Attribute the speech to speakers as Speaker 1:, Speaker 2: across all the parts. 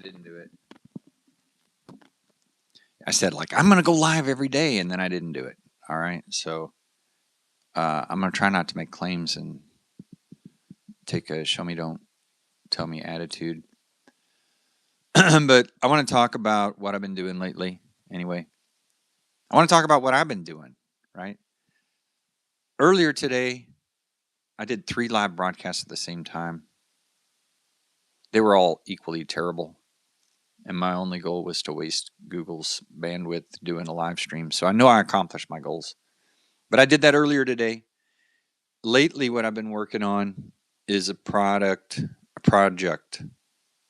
Speaker 1: didn't do it. I said, like, I'm going to go live every day, and then I didn't do it. All right. So I'm going to try not to make claims and take a show me, don't tell me attitude. But I want to talk about what I've been doing lately. Anyway, I want to talk about what I've been doing, right? Earlier today, I did 3 live broadcasts at the same time. They were all equally terrible. And my only goal was to waste Google's bandwidth doing a live stream. So I know I accomplished my goals. But I did that earlier today. Lately, what I've been working on is a project,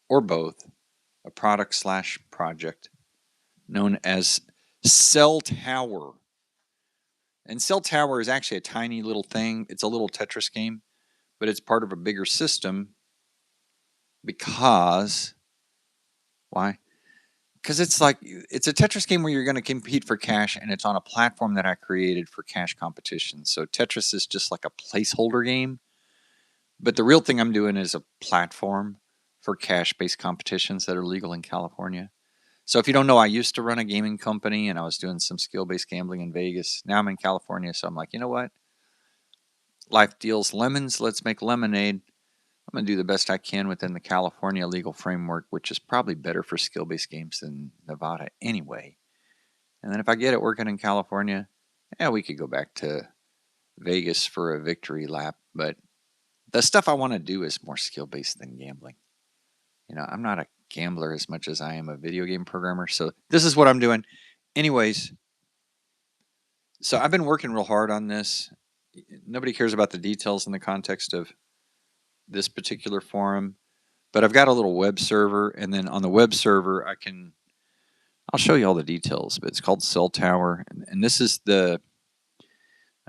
Speaker 1: or both, a product/project known as Cell Tower. And Cell Tower is actually a tiny little thing. It's a little Tetris game, but it's part of a bigger system because, why? Because it's a Tetris game where you're going to compete for cash, and it's on a platform that I created for cash competitions. So Tetris is just like a placeholder game, but the real thing I'm doing is a platform for cash-based competitions that are legal in California. So if you don't know, I used to run a gaming company, and I was doing some skill-based gambling in Vegas. Now I'm in California, so I'm like, you know what? Life deals lemons. Let's make lemonade. I'm going to do the best I can within the California legal framework, which is probably better for skill-based games than Nevada anyway. And then if I get it working in California, we could go back to Vegas for a victory lap. But the stuff I want to do is more skill-based than gambling. I'm not a gambler as much as I am a video game programmer. So this is what I'm doing. Anyways, so I've been working real hard on this. Nobody cares about the details in the context of this particular forum, but I've got a little web server, and then on the web server, I'll show you all the details, but it's called Cell Tower, and this is the,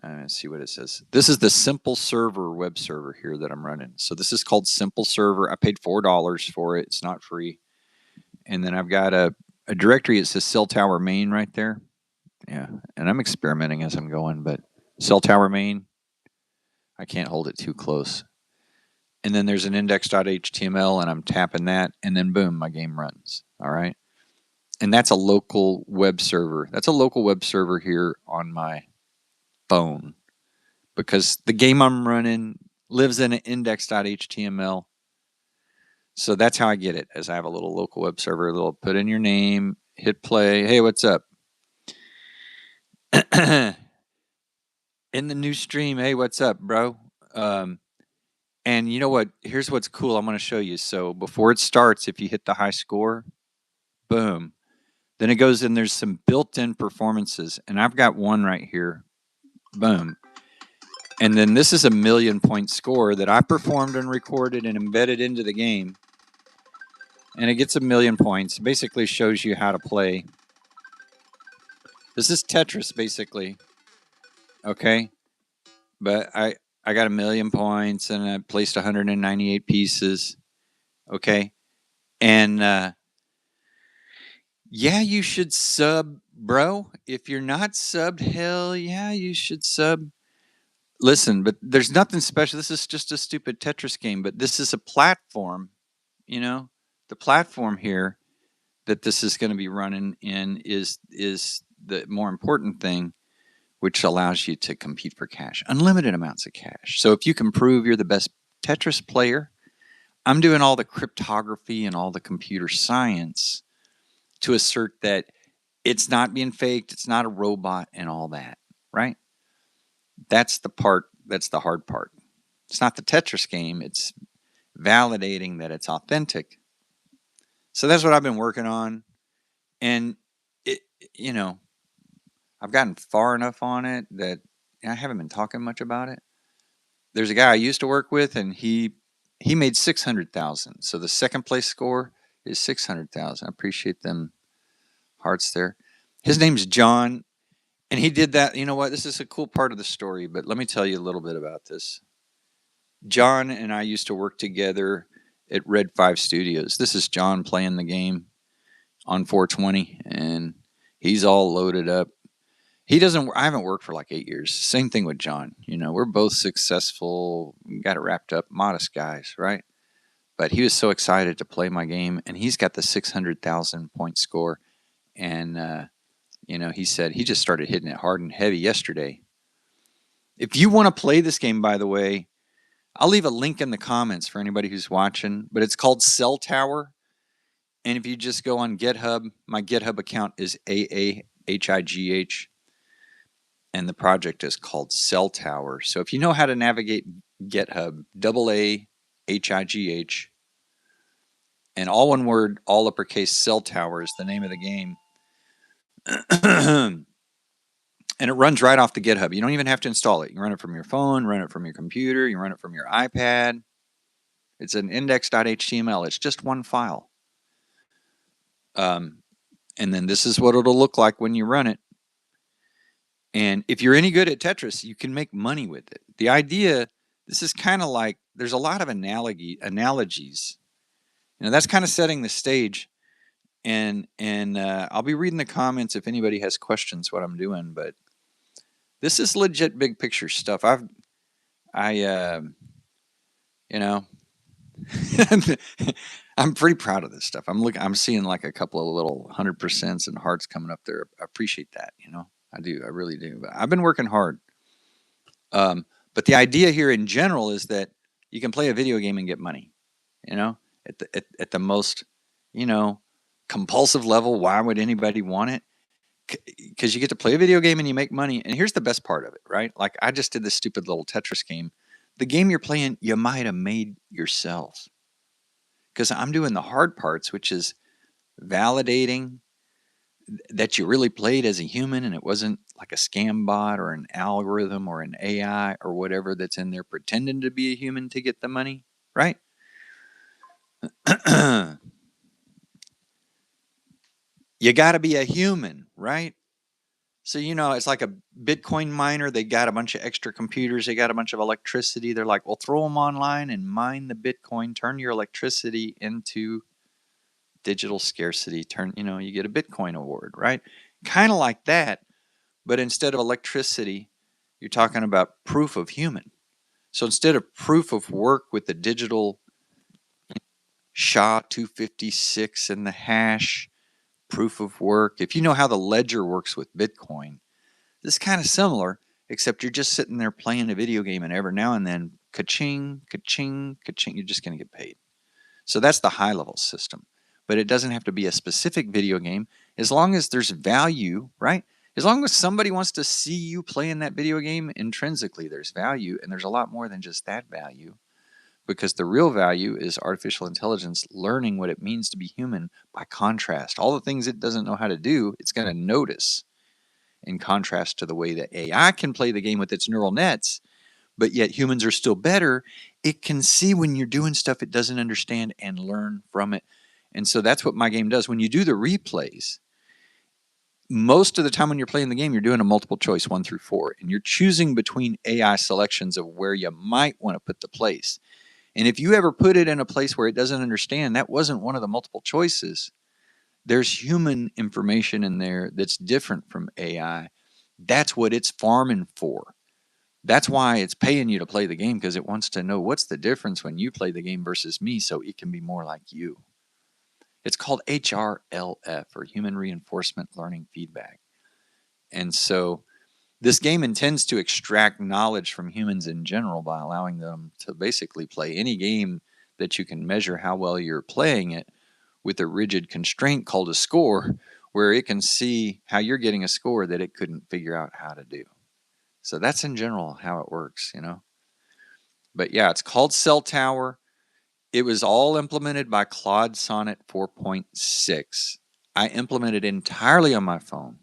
Speaker 1: let's see what it says. This is the Simple Server web server here that I'm running. So this is called Simple Server. I paid $4 for it. It's not free. And then I've got a directory. It says Cell Tower main right there. Yeah, and I'm experimenting as I'm going, but Cell Tower main, I can't hold it too close. And then there's an index.html, and I'm tapping that, and then boom, my game runs. All right. And that's a local web server. That's a local web server here on my phone because the game I'm running lives in an index.html. So that's how I get it, as I have a little local web server. A little put in your name, hit play. Hey, what's up? In the new stream. Hey, what's up, bro? And you know what? Here's what's cool. I'm going to show you. So before it starts, if you hit the high score, boom. Then it goes in, there's some built-in performances. And I've got one right here. Boom. And then this is a 1,000,000-point score that I performed and recorded and embedded into the game. And it gets 1,000,000 points. It basically shows you how to play. This is Tetris, basically. Okay? But I got 1,000,000 points, and I placed 198 pieces. Okay? And yeah, you should sub, bro. If you're not subbed, hell yeah, you should sub. Listen, but there's nothing special. This is just a stupid Tetris game, but this is a platform, the platform here that this is going to be running in is the more important thing, which allows you to compete for cash, unlimited amounts of cash. So if you can prove you're the best Tetris player, I'm doing all the cryptography and all the computer science to assert that it's not being faked, it's not a robot and all that, right? That's the hard part. It's not the Tetris game, it's validating that it's authentic. So that's what I've been working on. And, I've gotten far enough on it that I haven't been talking much about it. There's a guy I used to work with, and he made 600,000. So the second place score is 600,000. I appreciate them hearts there. His name's John, and he did that. You know what? This is a cool part of the story, but let me tell you a little bit about this. John and I used to work together at Red 5 Studios. This is John playing the game on 420, and he's all loaded up. I haven't worked for like 8 years. Same thing with John. We're both successful, got it wrapped up, modest guys, right? But he was so excited to play my game, and he's got the 600,000 point score. And he said he just started hitting it hard and heavy yesterday. If you want to play this game, by the way, I'll leave a link in the comments for anybody who's watching. But it's called Cell Tower, and if you just go on GitHub, my GitHub account is AAHIGH, and the project is called Cell Tower. So if you know how to navigate GitHub, AAHIGH, and all one word, all uppercase, Cell Tower is the name of the game. And it runs right off the GitHub. You don't even have to install it. You can run it from your phone, run it from your computer, you can run it from your iPad. It's an index.html. It's just one file. And then this is what it'll look like when you run it. And if you're any good at Tetris, you can make money with it. The idea, this is kind of like, there's a lot of analogies. That's kind of setting the stage. And I'll be reading the comments if anybody has questions what I'm doing. But this is legit big picture stuff. I'm pretty proud of this stuff. I'm seeing like a couple of little 100% and hearts coming up there. I appreciate that. I do. I really do. But I've been working hard. But the idea here in general is that you can play a video game and get money. At the most, compulsive level. Why would anybody want it? Because you get to play a video game and you make money. And here's the best part of it, right? Like I just did this stupid little Tetris game. The game you're playing, you might have made yourself. Because I'm doing the hard parts, which is validating that you really played as a human and it wasn't like a scam bot or an algorithm or an AI or whatever that's in there pretending to be a human to get the money, right? You got to be a human, right? So, it's like a Bitcoin miner. They got a bunch of extra computers. They got a bunch of electricity. They're like, well, throw them online and mine the Bitcoin. Turn your electricity into digital scarcity. You get a Bitcoin award, right? Kind of like that. But instead of electricity, you're talking about proof of human. So instead of proof of work with the digital SHA-256 and the hash, proof of work. If you know how the ledger works with Bitcoin, this is kind of similar, except you're just sitting there playing a video game and every now and then, ka-ching, ka-ching, ka-ching, you're just going to get paid. So that's the high level system. But it doesn't have to be a specific video game as long as there's value, right? As long as somebody wants to see you playing that video game, intrinsically there's value, and there's a lot more than just that value. Because the real value is artificial intelligence learning what it means to be human by contrast. All the things it doesn't know how to do, it's going to notice in contrast to the way that AI can play the game with its neural nets, but yet humans are still better. It can see when you're doing stuff it doesn't understand and learn from it. And so that's what my game does. When you do the replays, most of the time when you're playing the game, you're doing a multiple choice 1 through 4, and you're choosing between AI selections of where you might want to put the place. And if you ever put it in a place where it doesn't understand, that wasn't one of the multiple choices. There's human information in there that's different from AI. That's what it's farming for. That's why it's paying you to play the game, because it wants to know what's the difference when you play the game versus me, so it can be more like you. It's called HRLF, or Human Reinforcement Learning Feedback. And so this game intends to extract knowledge from humans in general by allowing them to basically play any game that you can measure how well you're playing it with a rigid constraint called a score, where it can see how you're getting a score that it couldn't figure out how to do. So that's in general how it works, But yeah, it's called Cell Tower. It was all implemented by Claude Sonnet 4.6. I implemented entirely on my phone.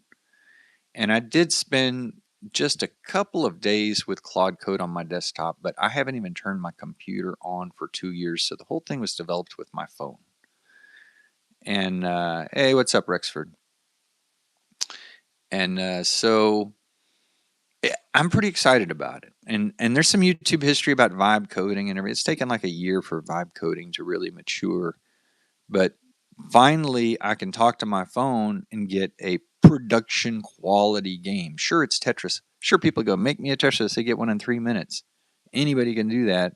Speaker 1: And I did spend just a couple of days with Claude Code on my desktop, but I haven't even turned my computer on for 2 years. So the whole thing was developed with my phone. And hey, what's up, Rexford? And so I'm pretty excited about it. And there's some YouTube history about vibe coding and everything. It's taken like a year for vibe coding to really mature. But finally, I can talk to my phone and get a production quality game. Sure, it's Tetris. Sure, people go, make me a Tetris. They get one in 3 minutes. Anybody can do that.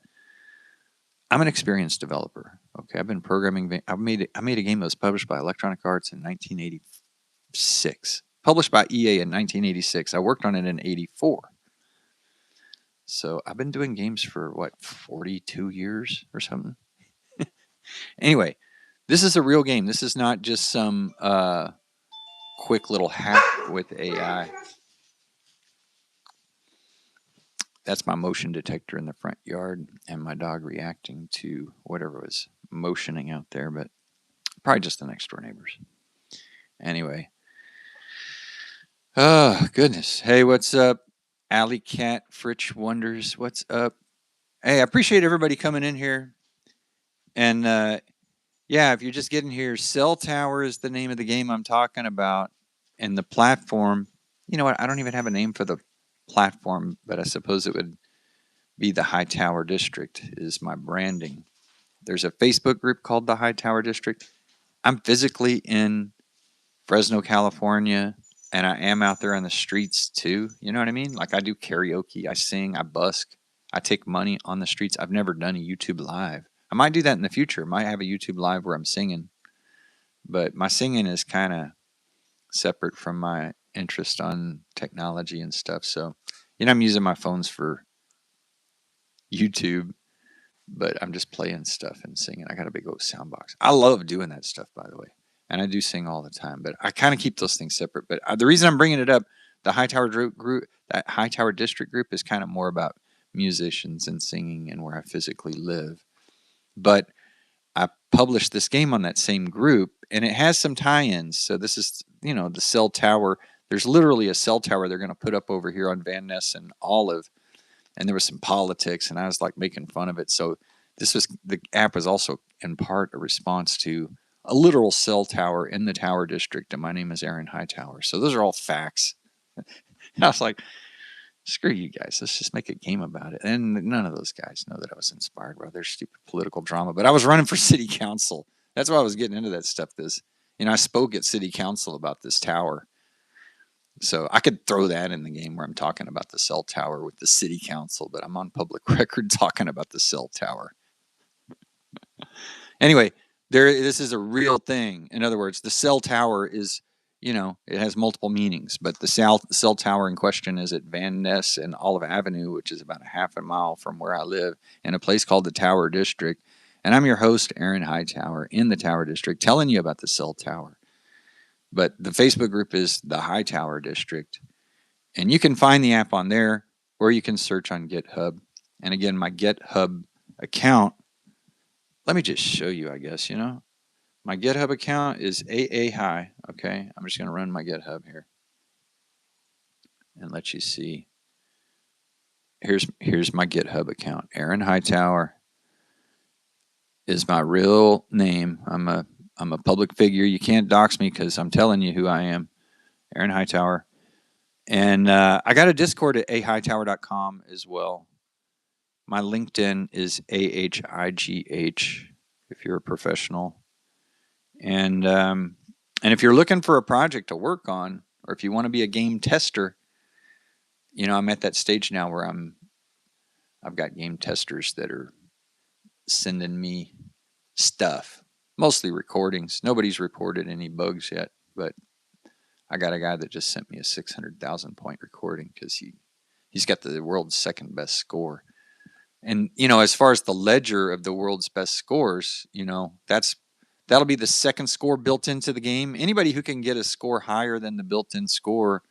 Speaker 1: I'm an experienced developer. Okay, I've been programming. I made a game that was published by Electronic Arts in 1986. Published by EA in 1986. I worked on it in '84. So I've been doing games for what, 42 years or something. Anyway, this is a real game. This is not just some quick little hack with AI. That's my motion detector in the front yard and my dog reacting to whatever was motioning out there, but probably just the next door neighbors. Anyway. Oh, goodness. Hey, what's up? Alley Cat Fritch Wonders. What's up? Hey, I appreciate everybody coming in here. And yeah, if you're just getting here, Cell Tower is the name of the game I'm talking about. And the platform, you know what? I don't even have a name for the platform, but I suppose it would be the High Tower District is my branding. There's a Facebook group called the High Tower District. I'm physically in Fresno, California, and I am out there on the streets too. You know what I mean? Like I do karaoke, I sing, I busk, I take money on the streets. I've never done a YouTube live. I might do that in the future. I might have a YouTube live where I'm singing, but my singing is kind of separate from my interest on technology and stuff. So, I'm using my phones for YouTube, but I'm just playing stuff and singing. I got a big old sound box. I love doing that stuff, by the way, and I do sing all the time. But I kind of keep those things separate. But the reason I'm bringing it up, the High Tower group, that High Tower District group, is kind of more about musicians and singing and where I physically live. But I published this game on that same group, and it has some tie-ins. So this is, the cell tower. There's literally a cell tower they're going to put up over here on Van Ness and Olive, and there was some politics, and I was like making fun of it. So the app was also in part a response to a literal cell tower in the Tower District, and my name is Aaron Hightower. So those are all facts. And I was like, screw you guys. Let's just make a game about it. And none of those guys know that I was inspired by their stupid political drama. But I was running for city council. That's why I was getting into that stuff. I spoke at city council about this tower. So I could throw that in the game where I'm talking about the cell tower with the city council, but I'm on public record talking about the cell tower. Anyway, this is a real thing. In other words, the cell tower is, it has multiple meanings, but the cell tower in question is at Van Ness and Olive Avenue, which is about a half a mile from where I live, in a place called the Tower District. And I'm your host, Aaron Hightower, in the Tower District, telling you about the cell tower. But the Facebook group is the High Tower District. And you can find the app on there, or you can search on GitHub. And again, my GitHub account, let me just show you, I guess, My GitHub account is AA High. Okay, I'm just going to run my GitHub here and let you see. Here's my GitHub account. Aaron Hightower is my real name. I'm a public figure. You can't dox me because I'm telling you who I am. Aaron Hightower. And I got a Discord at ahightower.com as well. My LinkedIn is AHIGH if you're a professional. And if you're looking for a project to work on, or if you want to be a game tester, I'm at that stage now where I've got game testers that are sending me stuff, mostly recordings. Nobody's reported any bugs yet, but I got a guy that just sent me a 600,000 point recording because he's got the world's second best score. And, as far as the ledger of the world's best scores, that'll be the second score built into the game. Anybody who can get a score higher than the built-in score,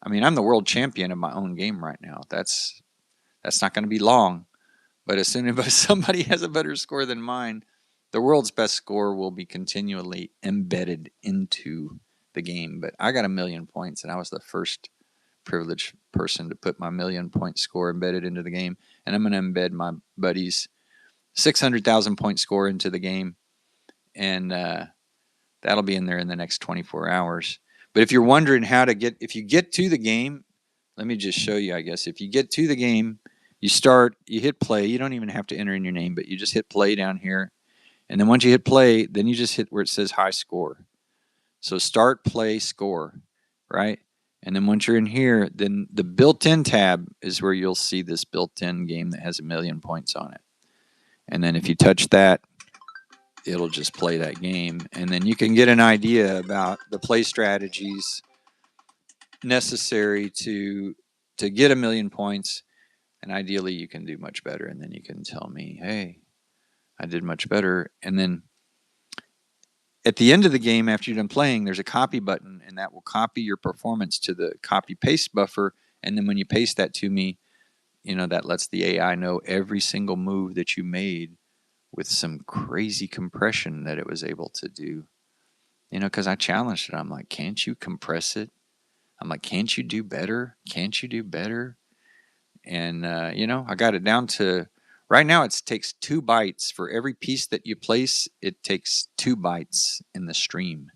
Speaker 1: I'm the world champion of my own game right now. That's not going to be long. But as soon as somebody has a better score than mine, the world's best score will be continually embedded into the game. But I got 1,000,000 points, and I was the first privileged person to put my 1,000,000 point score embedded into the game. And I'm going to embed my buddy's 600,000 point score into the game. And that'll be in there in the next 24 hours. But if you're wondering if you get to the game, let me just show you, I guess. If you get to the game, you hit play. You don't even have to enter in your name, but you just hit play down here. And then once you hit play, then you just hit where it says high score. So start, play, score, right? And then once you're in here, then the built-in tab is where you'll see this built-in game that has 1,000,000 points on it. And then if you touch that, it'll just play that game. And then you can get an idea about the play strategies necessary to get 1,000,000 points. And ideally, you can do much better. And then you can tell me, hey, I did much better. And then at the end of the game, after you're done playing, there's a copy button, and that will copy your performance to the copy paste buffer. And then when you paste that to me, that lets the AI know every single move that you made with some crazy compression that it was able to do. Because I challenged it. I'm like, can't you compress it? I'm like, can't you do better? Can't you do better? And, I got it down to right now it takes 2 bytes for every piece that you place. It takes 2 bytes in the stream.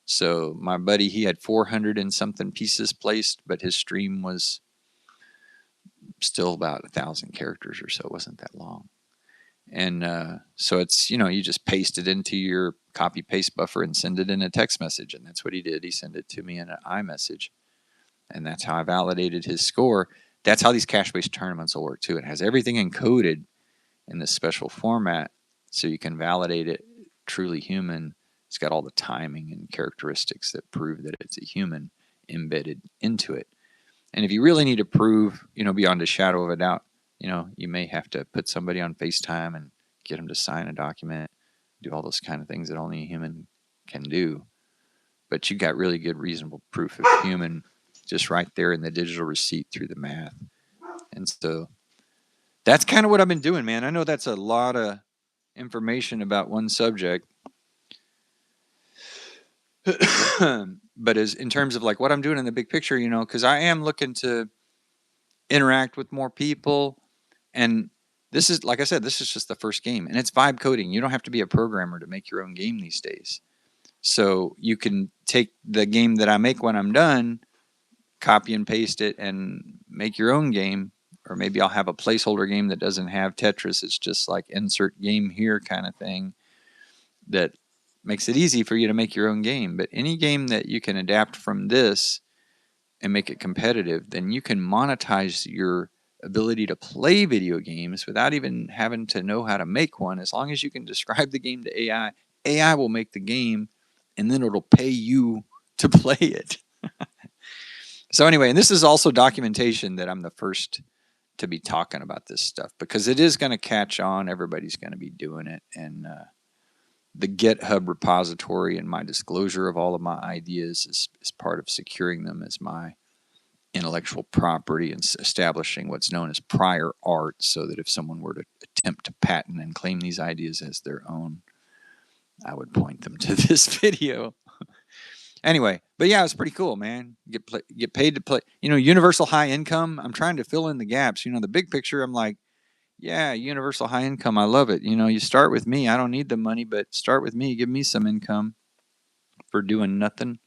Speaker 1: So my buddy, he had 400 and something pieces placed, but his stream was still about 1,000 characters or so. It wasn't that long. And so it's, you just paste it into your copy paste buffer and send it in a text message. And that's what he did. He sent it to me in an iMessage. And that's how I validated his score. That's how these cash-based tournaments will work too. It has everything encoded in this special format so you can validate it truly human. It's got all the timing and characteristics that prove that it's a human embedded into it. And if you really need to prove, beyond a shadow of a doubt, you may have to put somebody on FaceTime and get them to sign a document, do all those kind of things that only a human can do. But you got really good, reasonable proof of human just right there in the digital receipt through the math. And so that's kind of what I've been doing, man. I know that's a lot of information about one subject. But as in terms of like what I'm doing in the big picture, because I am looking to interact with more people. And this is, like I said, this is just the first game. And it's vibe coding. You don't have to be a programmer to make your own game these days. So you can take the game that I make when I'm done, copy and paste it, and make your own game. Or maybe I'll have a placeholder game that doesn't have Tetris. It's just like insert game here kind of thing that makes it easy for you to make your own game. But any game that you can adapt from this and make it competitive, then you can monetize your ability to play video games without even having to know how to make one. As long as you can describe the game to AI, AI will make the game, and then it'll pay you to play it. So anyway, and this is also documentation that I'm the first to be talking about this stuff because it is going to catch on. Everybody's going to be doing it. And the GitHub repository and my disclosure of all of my ideas is part of securing them as my intellectual property and establishing what's known as prior art so that if someone were to attempt to patent and claim these ideas as their own, I would point them to this video. Anyway, but yeah, it's pretty cool, man. Get paid to play. Universal high income. I'm trying to fill in the gaps. The big picture, I'm like, yeah, universal high income. I love it. You start with me. I don't need the money, but start with me. Give me some income for doing nothing.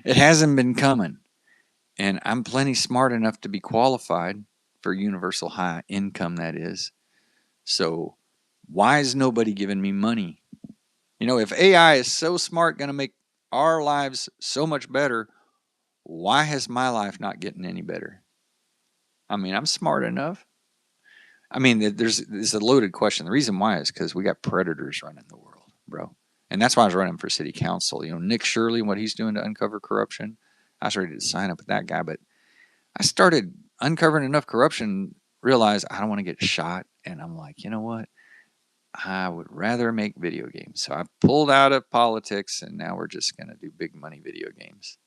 Speaker 1: It hasn't been coming. And I'm plenty smart enough to be qualified for universal high income, that is. So why is nobody giving me money? If AI is so smart, going to make our lives so much better, why has my life not getting any better? I mean, I'm smart enough. I mean, there's a loaded question. The reason why is because we got predators running the world, bro. And that's why I was running for city council. Nick Shirley, what he's doing to uncover corruption. I was ready to sign up with that guy, but I started uncovering enough corruption, realized I don't want to get shot. And I'm like, you know what? I would rather make video games. So I pulled out of politics and now we're just going to do big money video games.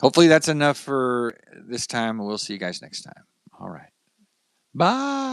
Speaker 1: Hopefully that's enough for this time. We'll see you guys next time. All right. Bye.